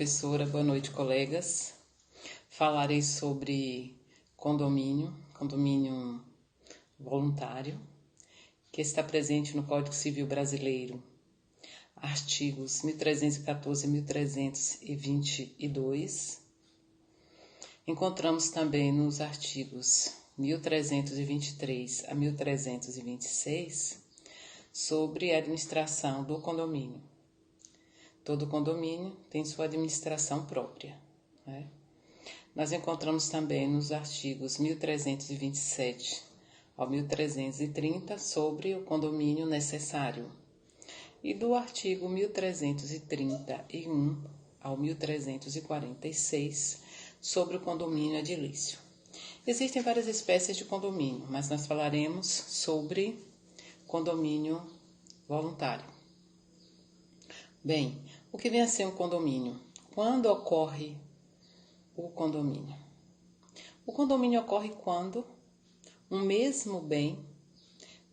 professora, boa noite, colegas. Falarei sobre condomínio voluntário, que está presente no Código Civil Brasileiro, artigos 1314 e 1322. Encontramos também nos artigos 1323 a 1326 sobre a administração do condomínio. Todo condomínio tem sua administração própria, né? Nós encontramos também nos artigos 1327 ao 1330 sobre o condomínio necessário e do artigo 1331 ao 1346 sobre o condomínio edilício. Existem várias espécies de condomínio, mas nós falaremos sobre condomínio voluntário. Bem, o que vem a ser um condomínio? Quando ocorre o condomínio? O condomínio ocorre quando um mesmo bem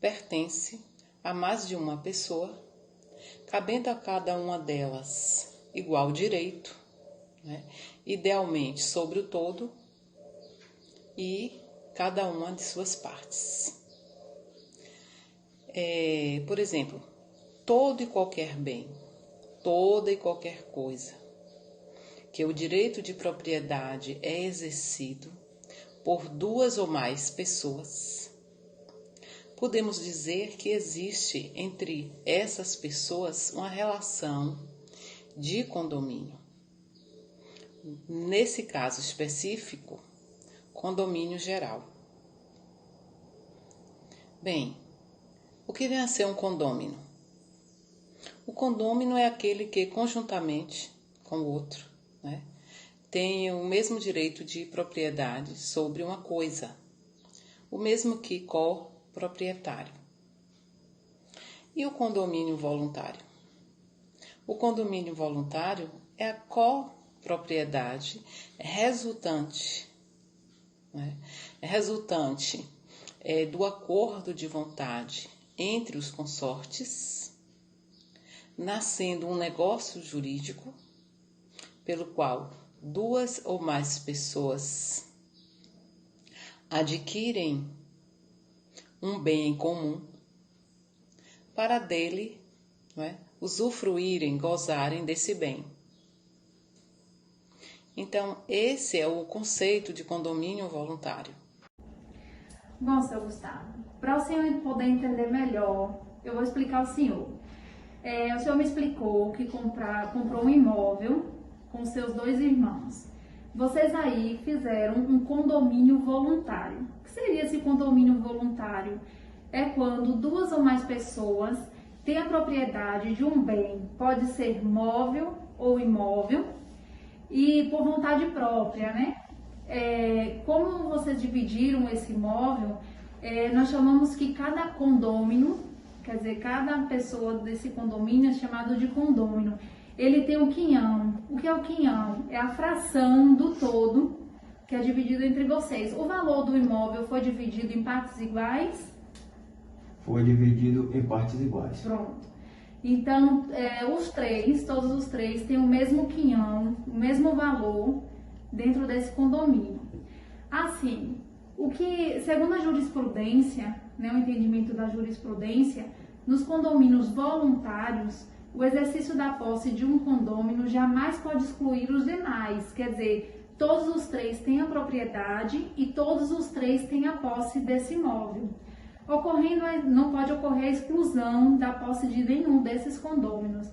pertence a mais de uma pessoa, cabendo a cada uma delas igual direito, né? Idealmente sobre o todo e cada uma de suas partes. Por exemplo, todo e qualquer bem, toda e qualquer coisa que o direito de propriedade é exercido por duas ou mais pessoas, podemos dizer que existe entre essas pessoas uma relação de condomínio. Nesse caso específico, condomínio geral. Bem, o que vem a ser um condômino? O condômino é aquele que, conjuntamente com o outro, né, tem o mesmo direito de propriedade sobre uma coisa, o mesmo que coproprietário. E o condomínio voluntário? O condomínio voluntário é a copropriedade resultante, né, do acordo de vontade entre os consortes, nascendo um negócio jurídico pelo qual duas ou mais pessoas adquirem um bem em comum para dele, né, usufruírem, gozarem desse bem. Então, esse é o conceito de condomínio voluntário. Bom, seu Gustavo, para o senhor poder entender melhor, eu vou explicar ao senhor. O senhor me explicou que comprou um imóvel com seus dois irmãos. Vocês aí fizeram um condomínio voluntário. O que seria esse condomínio voluntário? É quando duas ou mais pessoas têm a propriedade de um bem, pode ser móvel ou imóvel, e por vontade própria, né? Como vocês dividiram esse imóvel, nós chamamos que cada condômino, quer dizer, cada pessoa desse condomínio é chamado de condômino. Ele tem um quinhão. O que é o quinhão? É a fração do todo que é dividido entre vocês. O valor do imóvel foi dividido em partes iguais? Foi dividido em partes iguais. Pronto. Então, todos os três têm o mesmo quinhão, o mesmo valor dentro desse condomínio. Assim, segundo a jurisprudência, né, o entendimento da jurisprudência, nos condomínios voluntários, o exercício da posse de um condômino jamais pode excluir os demais, quer dizer, todos os três têm a propriedade e todos os três têm a posse desse imóvel. Não pode ocorrer a exclusão da posse de nenhum desses condôminos.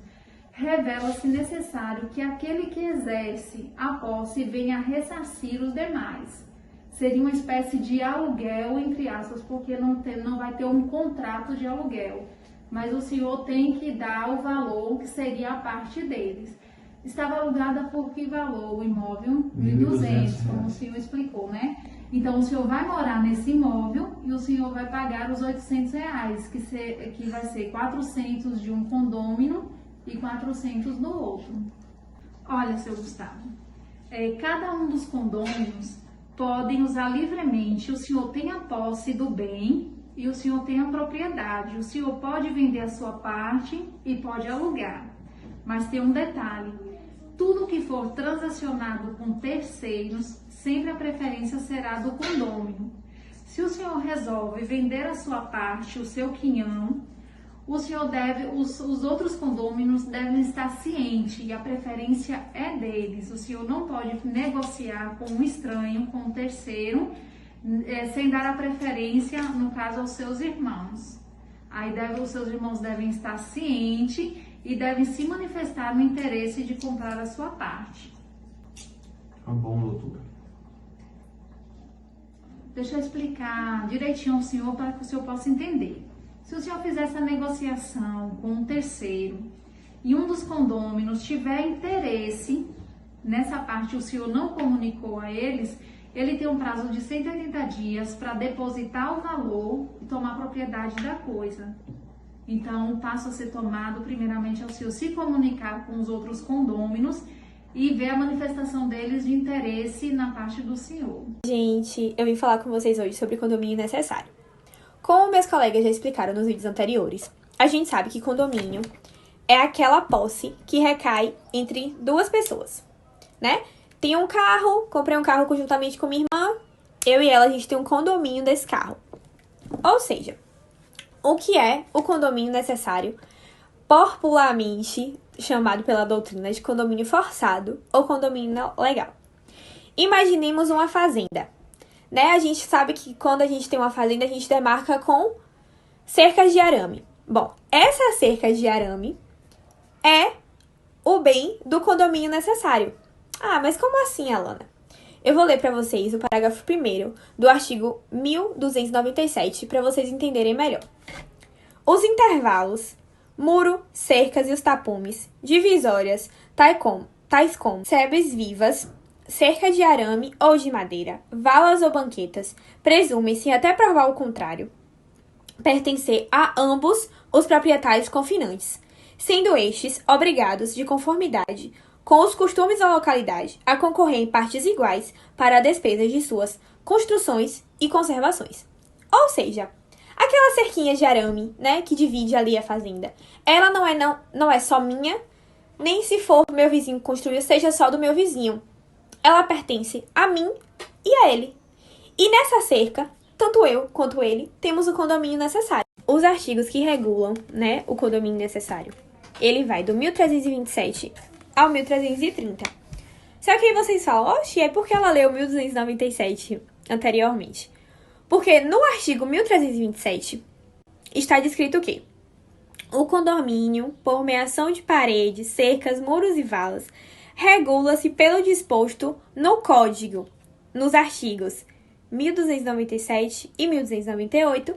Revela-se necessário que aquele que exerce a posse venha a ressarcir os demais. Seria uma espécie de aluguel, entre aspas, porque não vai ter um contrato de aluguel, mas o senhor tem que dar o valor que seria a parte deles. Estava alugada por que valor o imóvel? 1.200, como o senhor explicou, né? Então, o senhor vai morar nesse imóvel e o senhor vai pagar os R$800, que vai ser 400 de um condômino e 400 do outro. Olha, seu Gustavo, cada um dos condôminos podem usar livremente. O senhor tem a posse do bem e o senhor tem a propriedade. O senhor pode vender a sua parte e pode alugar. Mas tem um detalhe: tudo que for transacionado com terceiros, sempre a preferência será do condômino. Se o senhor resolve vender a sua parte, o seu quinhão, o senhor os outros condôminos devem estar cientes e a preferência é deles. O senhor não pode negociar com um estranho, com um terceiro, sem dar a preferência, no caso, aos seus irmãos. Aí os seus irmãos devem estar cientes e devem se manifestar no interesse de comprar a sua parte. Tá bom, doutora. Deixa eu explicar direitinho ao senhor para que o senhor possa entender. Se o senhor fizer essa negociação com um terceiro e um dos condôminos tiver interesse nessa parte, o senhor não comunicou a eles, ele tem um prazo de 180 dias para depositar o valor e tomar propriedade da coisa. Então, o passo a ser tomado, primeiramente, é o senhor se comunicar com os outros condôminos e ver a manifestação deles de interesse na parte do senhor. Gente, eu vim falar com vocês hoje sobre condomínio necessário. Como meus colegas já explicaram nos vídeos anteriores, a gente sabe que condomínio é aquela posse que recai entre duas pessoas, né? Tem um carro, comprei um carro conjuntamente com minha irmã, eu e ela, a gente tem um condomínio desse carro. Ou seja, o que é o condomínio necessário, popularmente chamado pela doutrina de condomínio forçado ou condomínio legal? Imaginemos uma fazenda, né? A gente sabe que quando a gente tem uma fazenda, a gente demarca com cercas de arame. Bom, essa cerca de arame é o bem do condomínio necessário. Ah, mas como assim, Alana? Eu vou ler para vocês o parágrafo 1º do artigo 1297 para vocês entenderem melhor. Os intervalos, muro, cercas e os tapumes, divisórias, tais como sebes vivas, cerca de arame ou de madeira, valas ou banquetas, presumem-se, até provar o contrário, pertencer a ambos os proprietários confinantes, sendo estes obrigados, de conformidade com os costumes da localidade, a concorrer em partes iguais para a despesa de suas construções e conservações. Ou seja, aquela cerquinha de arame, né, que divide ali a fazenda, ela não é só minha, nem se for meu vizinho construir, seja só do meu vizinho. Ela pertence a mim e a ele. E nessa cerca, tanto eu quanto ele temos o condomínio necessário. Os artigos que regulam, né, o condomínio necessário, ele vai do 1327 ao 1330. Só que aí vocês falam, oxe, é porque ela leu 1297 anteriormente. Porque no artigo 1327 está descrito o quê? O condomínio, por meação de paredes, cercas, muros e valas, regula-se pelo disposto no Código, nos artigos 1297 e 1298,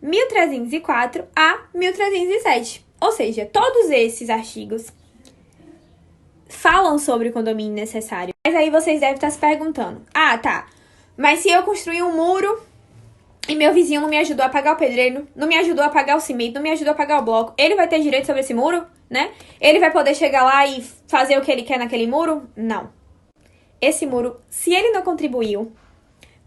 1304 a 1307. Ou seja, todos esses artigos falam sobre o condomínio necessário. Mas aí vocês devem estar se perguntando, ah, tá, mas se eu construir um muro e meu vizinho não me ajudou a pagar o pedreiro, não me ajudou a pagar o cimento, não me ajudou a pagar o bloco, ele vai ter direito sobre esse muro, né? Ele vai poder chegar lá e fazer o que ele quer naquele muro? Não. Esse muro, se ele não contribuiu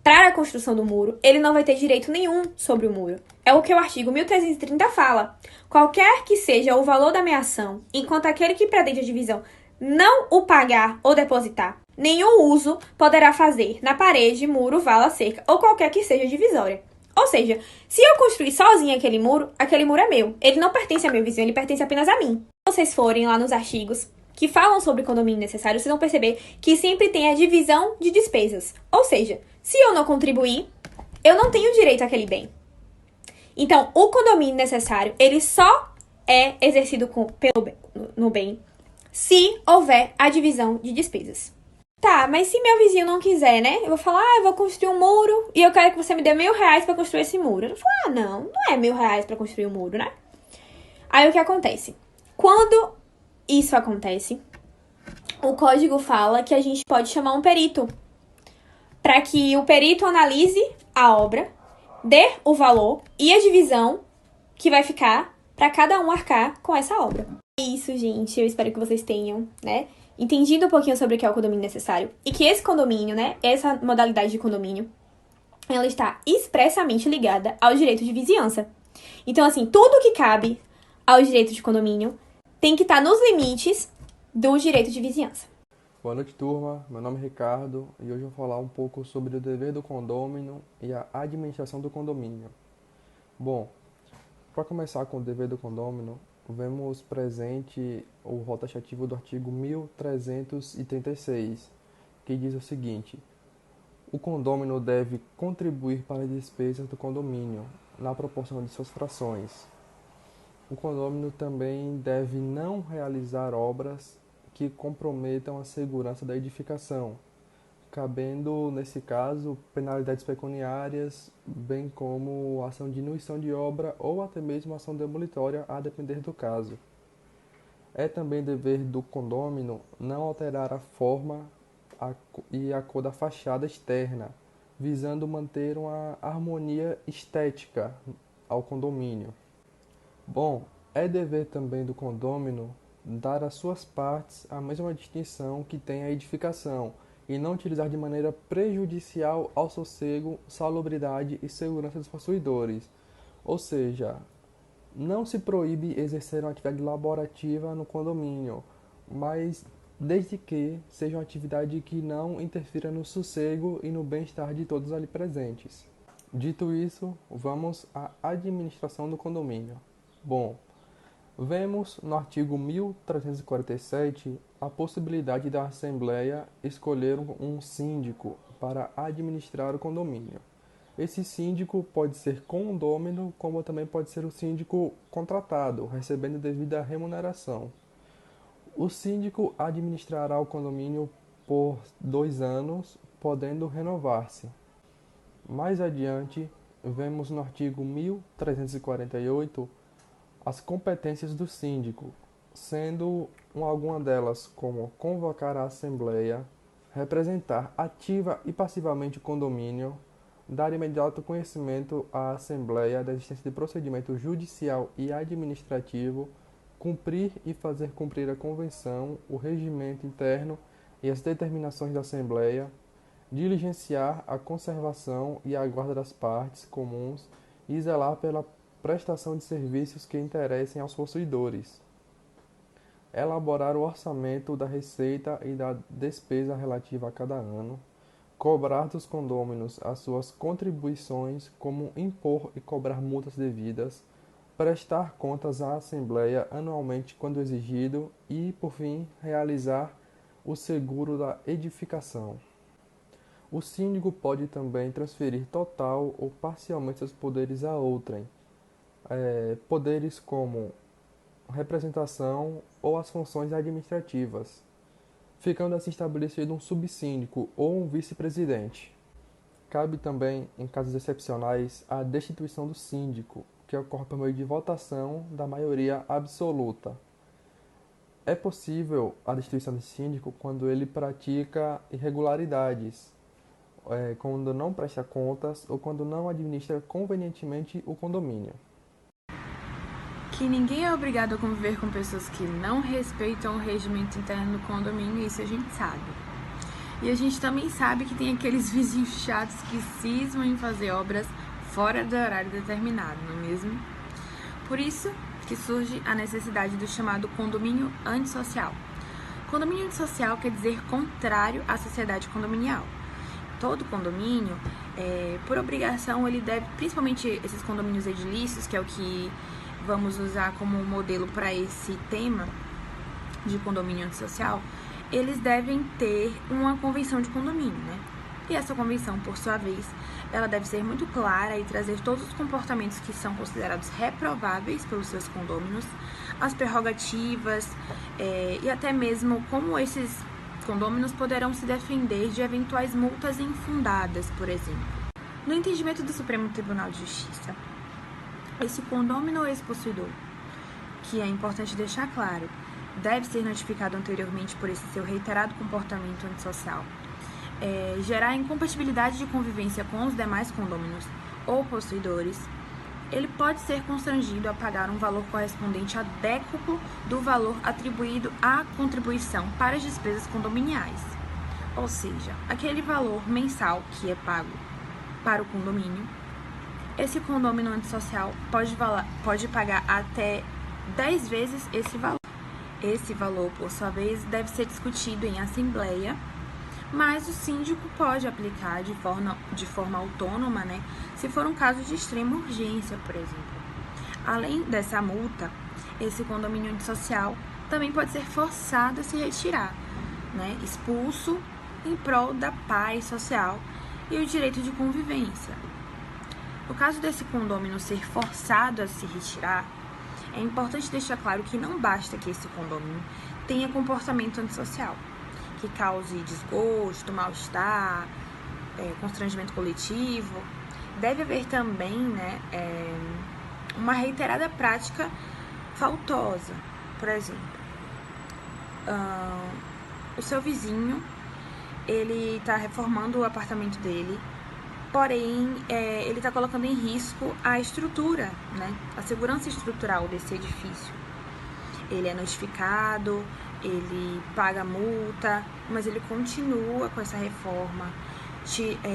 para a construção do muro, ele não vai ter direito nenhum sobre o muro. É o que o artigo 1330 fala. Qualquer que seja o valor da meação, enquanto aquele que pretende a divisão não o pagar ou depositar, nenhum uso poderá fazer na parede, muro, vala, cerca ou qualquer que seja divisória. Ou seja, se eu construir sozinho aquele muro é meu. Ele não pertence a meu vizinho, ele pertence apenas a mim. Se vocês forem lá nos artigos que falam sobre condomínio necessário, vocês vão perceber que sempre tem a divisão de despesas. Ou seja, se eu não contribuir, eu não tenho direito àquele bem. Então, o condomínio necessário, ele só é exercido no bem se houver a divisão de despesas. Tá, mas se meu vizinho não quiser, né? Eu vou falar, eu vou construir um muro e eu quero que você me dê R$1.000 pra construir esse muro. Ele fala, não é R$1.000 pra construir um muro, né? Aí o que acontece? Quando isso acontece, o código fala que a gente pode chamar um perito para que o perito analise a obra, dê o valor e a divisão que vai ficar para cada um arcar com essa obra. É isso, gente. Eu espero que vocês tenham, né, entendido um pouquinho sobre o que é o condomínio necessário e que esse condomínio, né, essa modalidade de condomínio, ela está expressamente ligada ao direito de vizinhança. Então, assim, tudo que cabe ao direito de condomínio tem que estar nos limites do direito de vizinhança. Boa noite, turma. Meu nome é Ricardo e hoje eu vou falar um pouco sobre o dever do condômino e a administração do condomínio. Bom, para começar com o dever do condômino, vemos presente o rol taxativo do artigo 1336, que diz o seguinte: o condômino deve contribuir para as despesas do condomínio, na proporção de suas frações. O condômino também deve não realizar obras que comprometam a segurança da edificação, cabendo, nesse caso, penalidades pecuniárias, bem como ação de diminuição de obra ou até mesmo ação demolitória, a depender do caso. É também dever do condômino não alterar a forma e a cor da fachada externa, visando manter uma harmonia estética ao condomínio. Bom, é dever também do condômino dar às suas partes a mesma distinção que tem a edificação e não utilizar de maneira prejudicial ao sossego, salubridade e segurança dos possuidores. Ou seja, não se proíbe exercer uma atividade laborativa no condomínio, mas desde que seja uma atividade que não interfira no sossego e no bem-estar de todos ali presentes. Dito isso, vamos à administração do condomínio. Bom, vemos no artigo 1347 a possibilidade da Assembleia escolher um síndico para administrar o condomínio. Esse síndico pode ser condômino, como também pode ser o síndico contratado, recebendo devida remuneração. O síndico administrará o condomínio por 2 anos, podendo renovar-se. Mais adiante, vemos no artigo 1348 as competências do síndico, sendo alguma delas como convocar a assembleia, representar ativa e passivamente o condomínio, dar imediato conhecimento à assembleia da existência de procedimento judicial e administrativo, cumprir e fazer cumprir a convenção, o regimento interno e as determinações da assembleia, diligenciar a conservação e a guarda das partes comuns e zelar pela prestação de serviços que interessem aos possuidores. Elaborar o orçamento da receita e da despesa relativa a cada ano. Cobrar dos condôminos as suas contribuições, como impor e cobrar multas devidas. Prestar contas à Assembleia anualmente quando exigido e, por fim, realizar o seguro da edificação. O síndico pode também transferir total ou parcialmente seus poderes a outrem, poderes como representação ou as funções administrativas, ficando assim estabelecido um subsíndico ou um vice-presidente. Cabe também, em casos excepcionais, a destituição do síndico, que ocorre por meio de votação da maioria absoluta. É possível a destituição do síndico quando ele pratica irregularidades, quando não presta contas ou quando não administra convenientemente o condomínio. Que ninguém é obrigado a conviver com pessoas que não respeitam o regimento interno do condomínio, isso a gente sabe. E a gente também sabe que tem aqueles vizinhos chatos que cismam em fazer obras fora do horário determinado, não é mesmo? Por isso que surge a necessidade do chamado condomínio antissocial. Condomínio antissocial quer dizer contrário à sociedade condominial. Todo condomínio, por obrigação, ele deve, principalmente esses condomínios edilícios, que é o que vamos usar como modelo para esse tema de condomínio antissocial, eles devem ter uma convenção de condomínio, né? E essa convenção, por sua vez, ela deve ser muito clara e trazer todos os comportamentos que são considerados reprováveis pelos seus condôminos, as prerrogativas e até mesmo como esses condôminos poderão se defender de eventuais multas infundadas, por exemplo. No entendimento do Supremo Tribunal de Justiça, esse condômino ou ex-possuidor, que é importante deixar claro, deve ser notificado anteriormente por esse seu reiterado comportamento antissocial, gerar incompatibilidade de convivência com os demais condôminos ou possuidores, ele pode ser constrangido a pagar um valor correspondente a décuplo do valor atribuído à contribuição para as despesas condominiais. Ou seja, aquele valor mensal que é pago para o condomínio, esse condômino antissocial pode pagar até 10 vezes esse valor. Esse valor, por sua vez, deve ser discutido em assembleia, mas o síndico pode aplicar de forma autônoma, né, se for um caso de extrema urgência, por exemplo. Além dessa multa, esse condomínio social também pode ser forçado a se retirar, né, expulso em prol da paz social e o direito de convivência. No caso desse condomínio ser forçado a se retirar, é importante deixar claro que não basta que esse condomínio tenha comportamento antissocial, que cause desgosto, mal-estar, constrangimento coletivo. Deve haver também, né, uma reiterada prática faltosa. Por exemplo, o seu vizinho, ele está reformando o apartamento dele, porém, ele está colocando em risco a estrutura, né, a segurança estrutural desse edifício. Ele é notificado, ele paga multa, mas ele continua com essa reforma,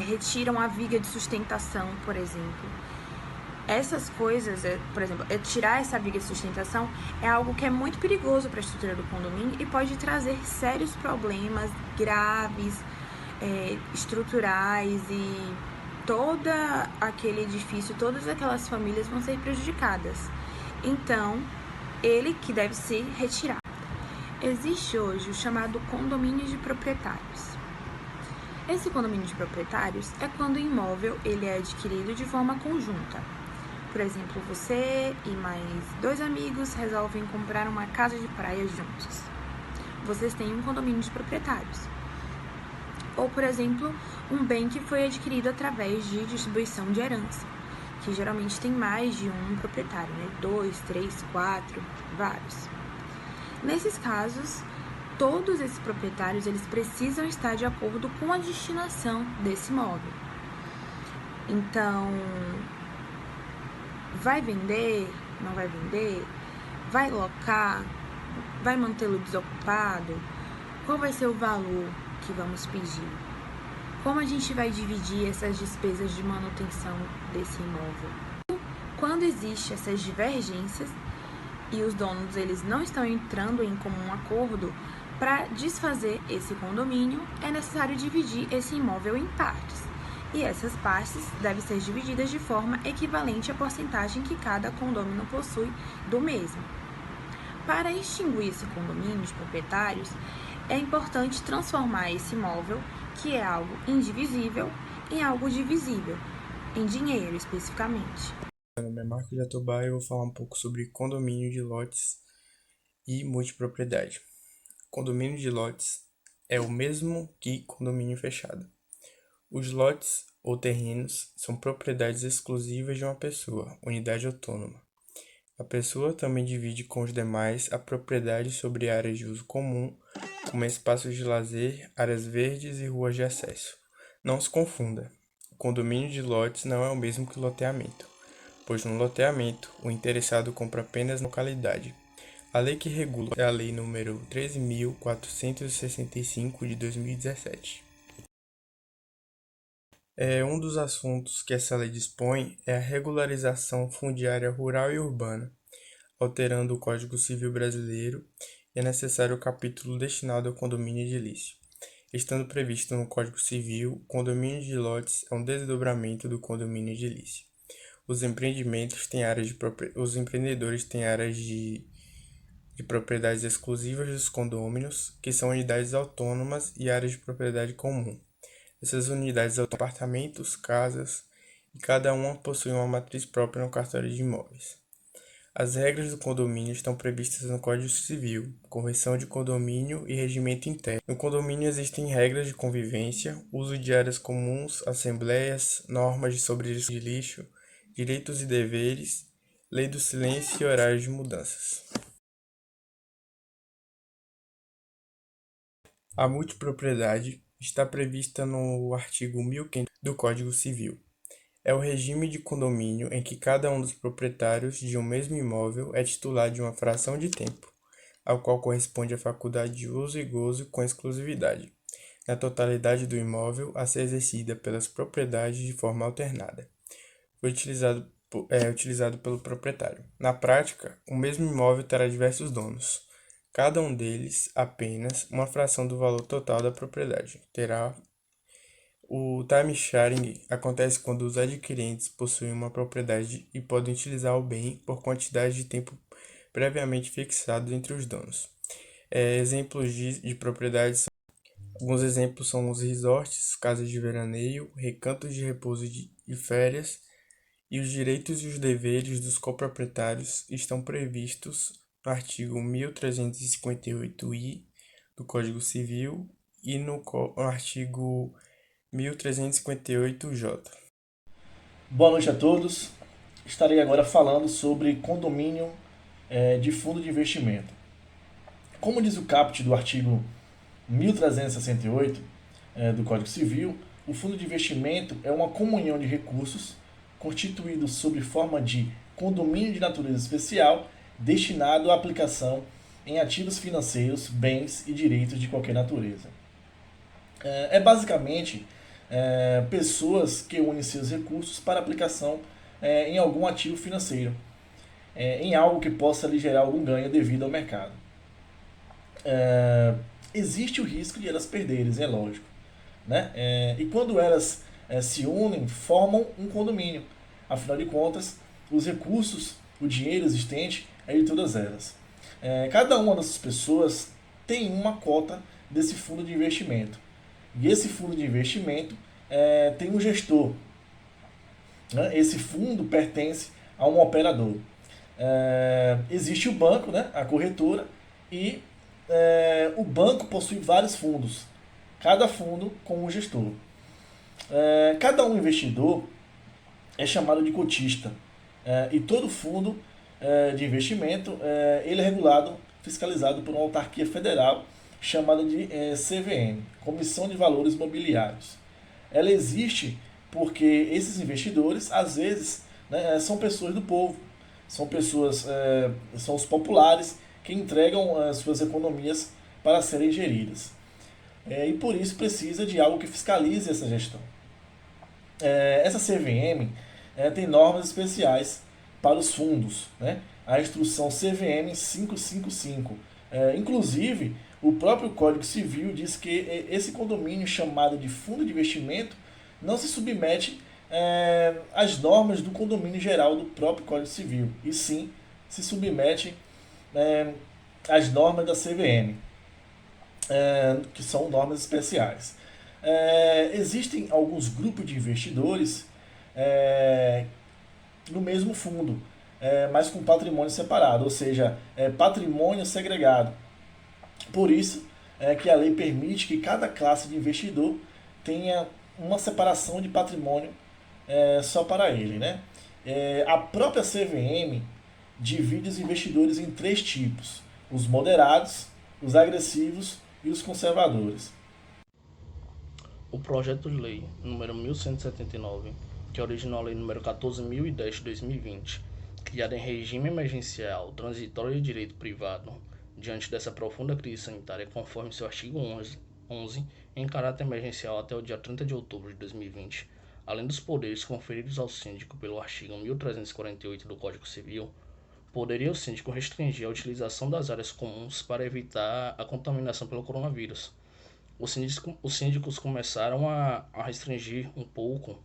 retiram a viga de sustentação, por exemplo. Essas coisas, por exemplo, tirar essa viga de sustentação é algo que é muito perigoso para a estrutura do condomínio e pode trazer sérios problemas graves, estruturais, e todo aquele edifício, todas aquelas famílias vão ser prejudicadas. Então, ele que deve ser retirado. Existe hoje o chamado condomínio de proprietários. Esse condomínio de proprietários é quando o imóvel ele é adquirido de forma conjunta. Por exemplo, você e mais 2 amigos resolvem comprar uma casa de praia juntos. Vocês têm um condomínio de proprietários. Ou, por exemplo, um bem que foi adquirido através de distribuição de herança, que geralmente tem mais de um proprietário, né? 2, 3, 4, vários. Nesses casos, todos esses proprietários eles precisam estar de acordo com a destinação desse imóvel. Então, vai vender? Não vai vender? Vai locar? Vai mantê-lo desocupado? Qual vai ser o valor que vamos pedir? Como a gente vai dividir essas despesas de manutenção desse imóvel? Quando existem essas divergências e os donos eles não estão entrando em comum acordo, para desfazer esse condomínio é necessário dividir esse imóvel em partes. E essas partes devem ser divididas de forma equivalente à porcentagem que cada condomínio possui do mesmo. Para extinguir esse condomínio de proprietários, é importante transformar esse imóvel, que é algo indivisível, em algo divisível, em dinheiro especificamente. Meu nome é Marco Jatobá e eu vou falar um pouco sobre condomínio de lotes e multipropriedade. Condomínio de lotes é o mesmo que condomínio fechado. Os lotes ou terrenos são propriedades exclusivas de uma pessoa, unidade autônoma. A pessoa também divide com os demais a propriedade sobre áreas de uso comum, como espaços de lazer, áreas verdes e ruas de acesso. Não se confunda, o condomínio de lotes não é o mesmo que loteamento, pois no loteamento o interessado compra apenas na localidade. A lei que regula é a Lei nº 13.465 de 2017. Um dos assuntos que essa lei dispõe é a regularização fundiária rural e urbana, alterando o Código Civil brasileiro, e é necessário o capítulo destinado ao condomínio edilício. Estando previsto no Código Civil, o condomínio de lotes é um desdobramento do condomínio edilício. Os empreendedores têm áreas de propriedades exclusivas dos condôminos, que são unidades autônomas, e áreas de propriedade comum. Essas unidades são apartamentos, casas, e cada uma possui uma matriz própria no cartório de imóveis. As regras do condomínio estão previstas no Código Civil, Convenção de Condomínio e Regimento Interno. No condomínio existem regras de convivência, uso de áreas comuns, assembleias, normas sobre gestão de lixo, direitos e deveres, lei do silêncio e horários de mudanças. A multipropriedade está prevista no artigo 1500 do Código Civil. É o regime de condomínio em que cada um dos proprietários de um mesmo imóvel é titular de uma fração de tempo, ao qual corresponde a faculdade de uso e gozo com exclusividade, na totalidade do imóvel a ser exercida pelas propriedades de forma alternada. Foi utilizado pelo proprietário. Na prática, o mesmo imóvel terá diversos donos, cada um deles apenas uma fração do valor total da propriedade. O timesharing acontece quando os adquirentes possuem uma propriedade e podem utilizar o bem por quantidade de tempo previamente fixado entre os donos. Exemplos de propriedades. Alguns exemplos são os resorts, casas de veraneio, recantos de repouso e férias, e os direitos e os deveres dos coproprietários estão previstos no artigo 1358-I do Código Civil e no artigo 1358-J. Boa noite a todos. Estarei agora falando sobre condomínio de fundo de investimento. Como diz o caput do artigo 1368 do Código Civil, o fundo de investimento é uma comunhão de recursos constituído sob forma de condomínio de natureza especial destinado à aplicação em ativos financeiros, bens e direitos de qualquer natureza. Basicamente pessoas que unem seus recursos para aplicação em algum ativo financeiro, em algo que possa lhe gerar algum ganho devido ao mercado. Existe o risco de elas perderem, é lógico, né? E quando elas se unem, formam um condomínio. Afinal de contas, os recursos, o dinheiro existente é de todas elas. Cada uma dessas pessoas tem uma cota desse fundo de investimento. E esse fundo de investimento tem um gestor. Né? Esse fundo pertence a um operador. Existe o banco, né? A corretora, e o banco possui vários fundos, cada fundo com um gestor. Cada um investidor é chamado de cotista, e todo fundo de investimento ele é regulado, fiscalizado por uma autarquia federal chamada de CVM, Comissão de Valores Mobiliários. Ela existe porque esses investidores, às vezes, né, são pessoas do povo, são os populares que entregam suas economias para serem geridas. E por isso precisa de algo que fiscalize essa gestão. Essa CVM tem normas especiais para os fundos, né? A instrução CVM 555. Inclusive, o próprio Código Civil diz que esse condomínio chamado de fundo de investimento não se submete às normas do condomínio geral do próprio Código Civil, e sim se submete às normas da CVM, que são normas especiais. Existem alguns grupos de investidores no mesmo fundo, mas com patrimônio separado, ou seja, patrimônio segregado. Por isso que a lei permite que cada classe de investidor tenha uma separação de patrimônio só para ele, né? A própria CVM divide os investidores em 3 tipos: os moderados, os agressivos e os conservadores. O projeto de lei número 1179, que originou a lei número 14.010 de 2020, criada em regime emergencial transitório de direito privado, diante dessa profunda crise sanitária, conforme seu artigo 11, em caráter emergencial até o dia 30 de outubro de 2020, além dos poderes conferidos ao síndico pelo artigo 1348 do Código Civil, poderia o síndico restringir a utilização das áreas comuns para evitar a contaminação pelo coronavírus. Os síndicos começaram a restringir um pouco,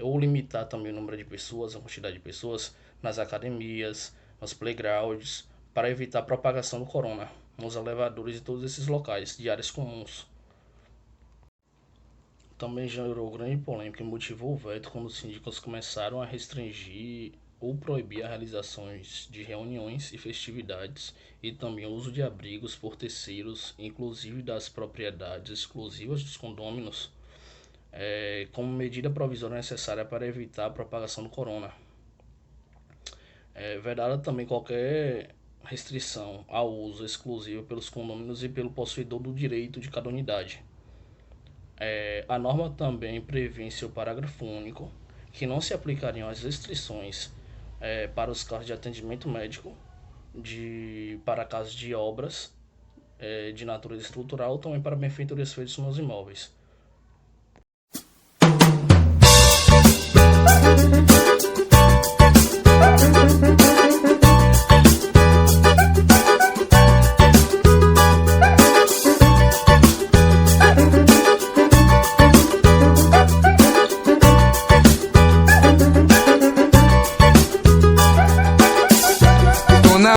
ou limitar também o número de pessoas, a quantidade de pessoas, nas academias, nos playgrounds, para evitar a propagação do corona, nos elevadores e todos esses locais de áreas comuns. Também gerou grande polêmica e motivou o veto quando os síndicos começaram a restringir ou proibir as realizações de reuniões e festividades e também o uso de abrigos por terceiros, inclusive das propriedades exclusivas dos condôminos, como medida provisória necessária para evitar a propagação do corona. Vedada também qualquer restrição ao uso exclusivo pelos condôminos e pelo possuidor do direito de cada unidade. A norma também prevê em seu parágrafo único que não se aplicariam as restrições para os casos de atendimento médico, para casos de obras de natureza estrutural, também para benfeitorias feitas nos imóveis.